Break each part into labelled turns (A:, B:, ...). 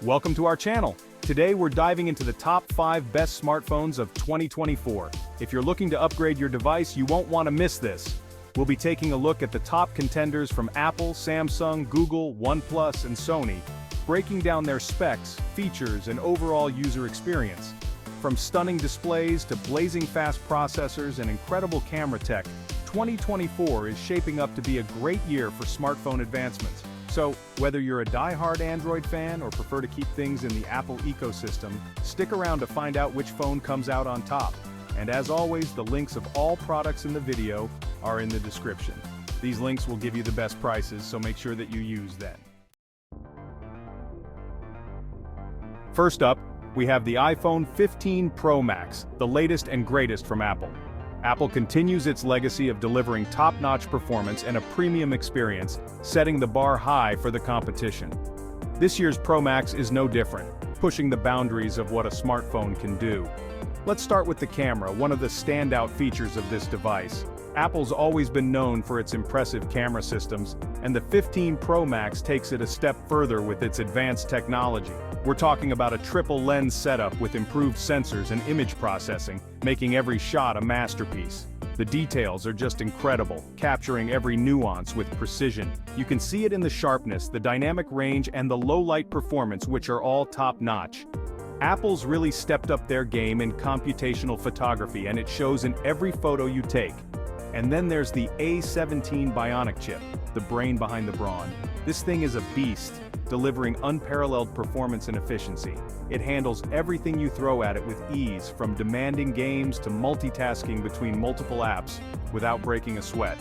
A: Welcome to our channel. Today we're diving into the top 5 best smartphones of 2024. If you're looking to upgrade your device, you won't want to miss this. We'll be taking a look at the top contenders from Apple, Samsung, Google, OnePlus, and Sony, breaking down their specs, features, and overall user experience. From stunning displays to blazing fast processors and incredible camera tech, 2024 is shaping up to be a great year for smartphone advancements. So, whether you're a die-hard Android fan or prefer to keep things in the Apple ecosystem, stick around to find out which phone comes out on top. And as always, the links of all products in the video are in the description. These links will give you the best prices, so make sure that you use them. First up, we have the iPhone 15 Pro Max, the latest and greatest from Apple. Apple continues its legacy of delivering top-notch performance and a premium experience, setting the bar high for the competition. This year's Pro Max is no different, pushing the boundaries of what a smartphone can do. Let's start with the camera, one of the standout features of this device. Apple's always been known for its impressive camera systems, and the 15 Pro Max takes it a step further with its advanced technology. We're talking about a triple lens setup with improved sensors and image processing, making every shot a masterpiece. The details are just incredible, capturing every nuance with precision. You can see it in the sharpness, the dynamic range, and the low-light performance, which are all top-notch. Apple's really stepped up their game in computational photography, and it shows in every photo you take. And then there's the A17 Bionic chip, the brain behind the brawn. This thing is a beast, delivering unparalleled performance and efficiency. It handles everything you throw at it with ease, from demanding games to multitasking between multiple apps without breaking a sweat.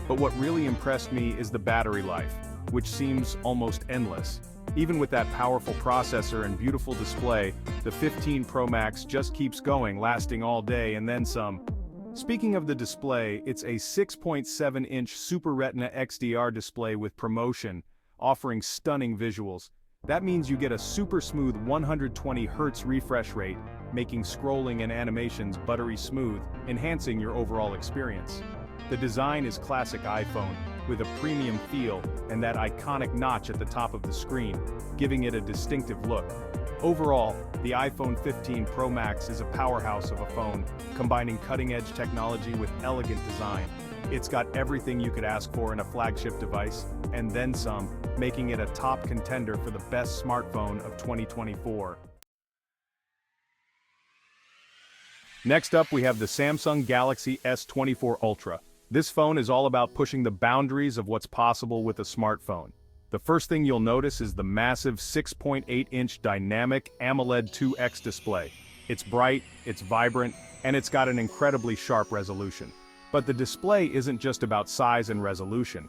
A: But what really impressed me is the battery life, which seems almost endless. Even with that powerful processor and beautiful display, the 15 Pro Max just keeps going, lasting all day and then some. Speaking of the display, it's a 6.7-inch Super Retina XDR display with ProMotion, offering stunning visuals. That means you get a super smooth 120 Hz refresh rate, making scrolling and animations buttery smooth, enhancing your overall experience. The design is classic iPhone, with a premium feel and that iconic notch at the top of the screen, giving it a distinctive look. Overall, the iPhone 15 Pro Max is a powerhouse of a phone, combining cutting-edge technology with elegant design. It's got everything you could ask for in a flagship device, and then some, making it a top contender for the best smartphone of 2024. Next up, we have the Samsung Galaxy S24 Ultra. This phone is all about pushing the boundaries of what's possible with a smartphone. The first thing you'll notice is the massive 6.8-inch dynamic AMOLED 2X display. It's bright, it's vibrant, and it's got an incredibly sharp resolution. But the display isn't just about size and resolution.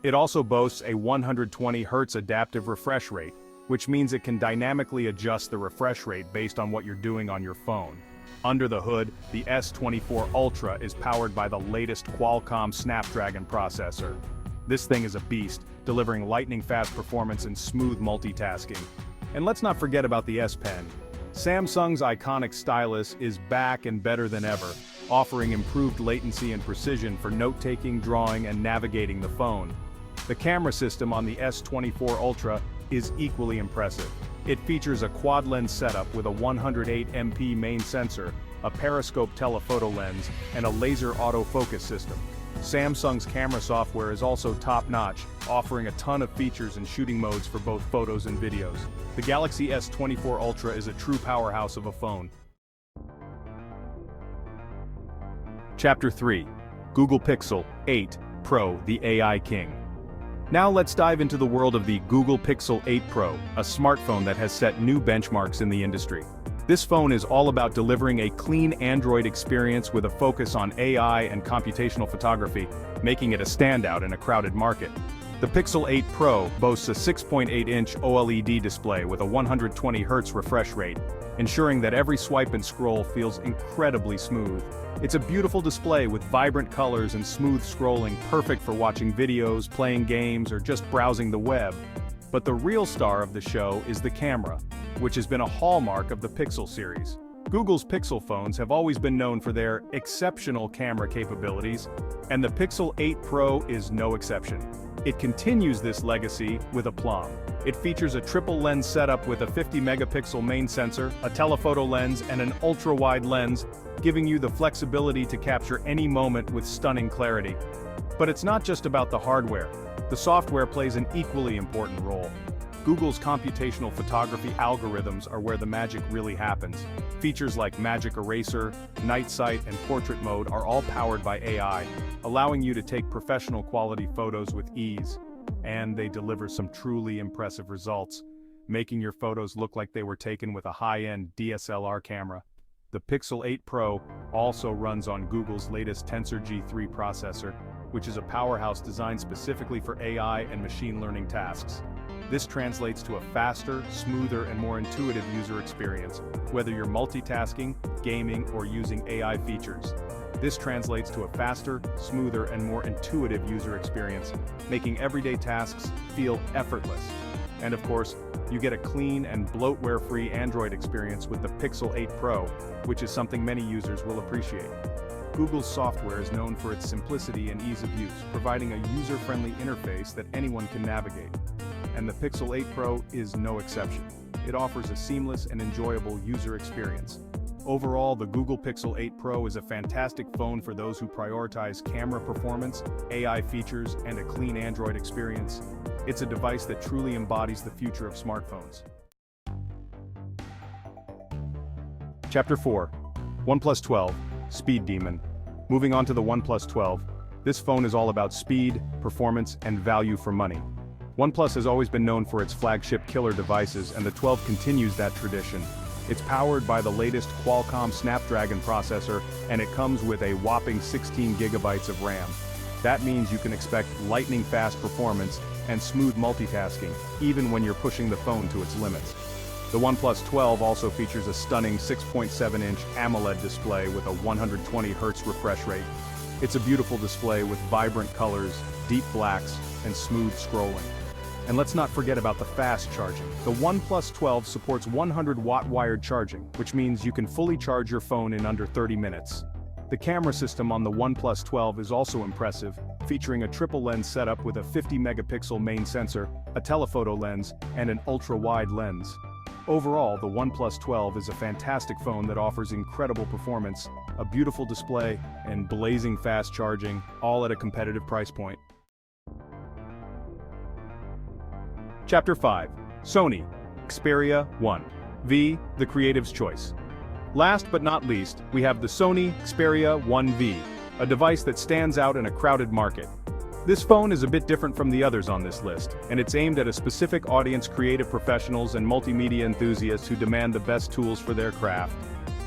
A: It also boasts a 120 Hz adaptive refresh rate, which means it can dynamically adjust the refresh rate based on what you're doing on your phone. Under the hood, the S24 Ultra is powered by the latest Qualcomm Snapdragon processor. This thing is a beast, delivering lightning-fast performance and smooth multitasking. And let's not forget about the S Pen. Samsung's iconic stylus is back and better than ever, offering improved latency and precision for note-taking, drawing, and navigating the phone. The camera system on the S24 Ultra is equally impressive. It features a quad-lens setup with a 108MP main sensor, a periscope telephoto lens, and a laser autofocus system. Samsung's camera software is also top-notch, offering a ton of features and shooting modes for both photos and videos. The Galaxy S24 Ultra is a true powerhouse of a phone. Chapter 3. Google Pixel 8 Pro, the AI King. Now let's dive into the world of the Google Pixel 8 Pro, a smartphone that has set new benchmarks in the industry. This phone is all about delivering a clean Android experience with a focus on AI and computational photography, making it a standout in a crowded market. The Pixel 8 Pro boasts a 6.8-inch OLED display with a 120 Hz refresh rate, ensuring that every swipe and scroll feels incredibly smooth. It's a beautiful display with vibrant colors and smooth scrolling, perfect for watching videos, playing games, or just browsing the web. But the real star of the show is the camera, which has been a hallmark of the Pixel series. Google's Pixel phones have always been known for their exceptional camera capabilities, and the Pixel 8 Pro is no exception. It continues this legacy with aplomb. It features a triple lens setup with a 50-megapixel main sensor, a telephoto lens, and an ultra-wide lens, giving you the flexibility to capture any moment with stunning clarity. But it's not just about the hardware. The software plays an equally important role. Google's computational photography algorithms are where the magic really happens. Features like Magic Eraser, Night Sight, and Portrait Mode are all powered by AI, allowing you to take professional quality photos with ease. And they deliver some truly impressive results, making your photos look like they were taken with a high-end DSLR camera. The Pixel 8 Pro also runs on Google's latest Tensor G3 processor, which is a powerhouse designed specifically for AI and machine learning tasks. This translates to a faster, smoother, and more intuitive user experience, whether you're multitasking, gaming, or using AI features. This translates to a faster, smoother, and more intuitive user experience, making everyday tasks feel effortless. And of course, you get a clean and bloatware-free Android experience with the Pixel 8 Pro, which is something many users will appreciate. Google's software is known for its simplicity and ease of use, providing a user-friendly interface that anyone can navigate. And the Pixel 8 Pro is no exception. It offers a seamless and enjoyable user experience. Overall, the Google Pixel 8 Pro is a fantastic phone for those who prioritize camera performance, AI features, and a clean Android experience. It's a device that truly embodies the future of smartphones. Chapter 4. OnePlus 12, Speed Demon. Moving on to the OnePlus 12, this phone is all about speed, performance, and value for money. OnePlus has always been known for its flagship killer devices, and the 12 continues that tradition. It's powered by the latest Qualcomm Snapdragon processor, and it comes with a whopping 16 gigabytes of RAM. That means you can expect lightning-fast performance and smooth multitasking, even when you're pushing the phone to its limits. The OnePlus 12 also features a stunning 6.7-inch AMOLED display with a 120Hz refresh rate. It's a beautiful display with vibrant colors, deep blacks, and smooth scrolling. And let's not forget about the fast charging. The OnePlus 12 supports 100-watt wired charging, which means you can fully charge your phone in under 30 minutes. The camera system on the OnePlus 12 is also impressive, featuring a triple lens setup with a 50-megapixel main sensor, a telephoto lens, and an ultra-wide lens. Overall, the OnePlus 12 is a fantastic phone that offers incredible performance, a beautiful display, and blazing fast charging, all at a competitive price point. Chapter 5. Sony Xperia 1 V, the creative's choice. Last but not least, we have the Sony Xperia 1V, a device that stands out in a crowded market. This phone is a bit different from the others on this list, and it's aimed at a specific audience: creative professionals and multimedia enthusiasts who demand the best tools for their craft.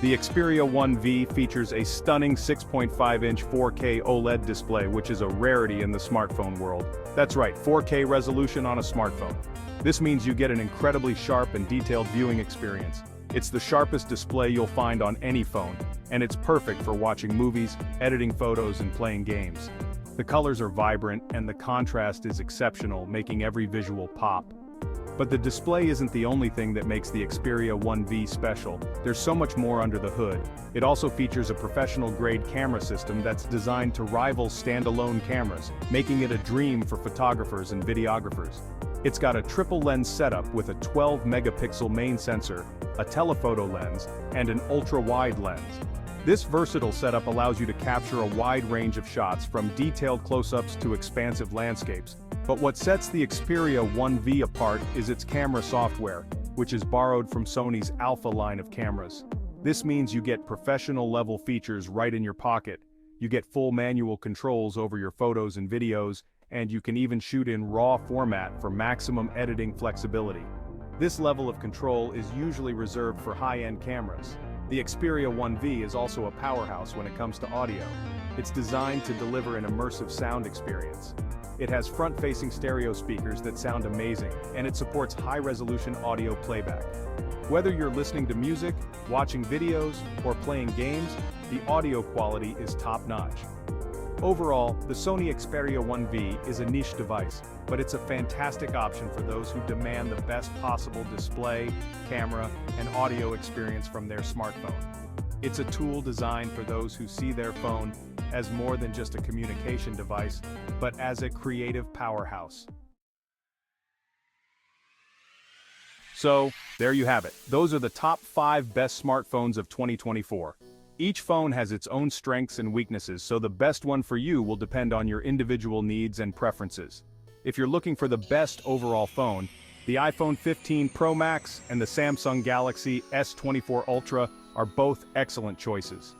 A: The Xperia 1V features a stunning 6.5-inch 4K OLED display, which is a rarity in the smartphone world. That's right, 4K resolution on a smartphone. This means you get an incredibly sharp and detailed viewing experience. It's the sharpest display you'll find on any phone, and it's perfect for watching movies, editing photos, and playing games. The colors are vibrant, and the contrast is exceptional, making every visual pop. But the display isn't the only thing that makes the Xperia 1V special. There's so much more under the hood. It also features a professional-grade camera system that's designed to rival standalone cameras, making it a dream for photographers and videographers. It's got a triple lens setup with a 12-megapixel main sensor, a telephoto lens, and an ultra-wide lens. This versatile setup allows you to capture a wide range of shots, from detailed close-ups to expansive landscapes. But what sets the Xperia 1V apart is its camera software, which is borrowed from Sony's Alpha line of cameras. This means you get professional-level features right in your pocket. You get full manual controls over your photos and videos, and you can even shoot in RAW format for maximum editing flexibility. This level of control is usually reserved for high-end cameras. The Xperia 1V is also a powerhouse when it comes to audio. It's designed to deliver an immersive sound experience. It has front-facing stereo speakers that sound amazing, and it supports high-resolution audio playback. Whether you're listening to music, watching videos, or playing games, the audio quality is top-notch. Overall, the Sony Xperia 1V is a niche device, but it's a fantastic option for those who demand the best possible display, camera, and audio experience from their smartphone. It's a tool designed for those who see their phone as more than just a communication device, but as a creative powerhouse. So, there you have it. Those are the top 5 best smartphones of 2024. Each phone has its own strengths and weaknesses, so the best one for you will depend on your individual needs and preferences. If you're looking for the best overall phone, the iPhone 15 Pro Max and the Samsung Galaxy S24 Ultra are both excellent choices.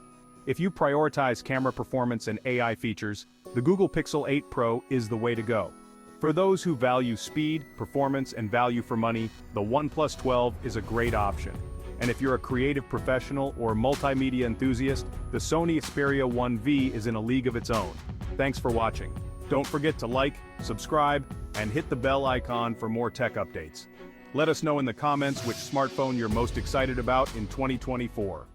A: If you prioritize camera performance and AI features, the Google Pixel 8 Pro is the way to go. For those who value speed, performance, and value for money, the OnePlus 12 is a great option. And if you're a creative professional or multimedia enthusiast, the Sony Xperia 1V is in a league of its own. Thanks for watching. Don't forget to like, subscribe, and hit the bell icon for more tech updates. Let us know in the comments which smartphone you're most excited about in 2024.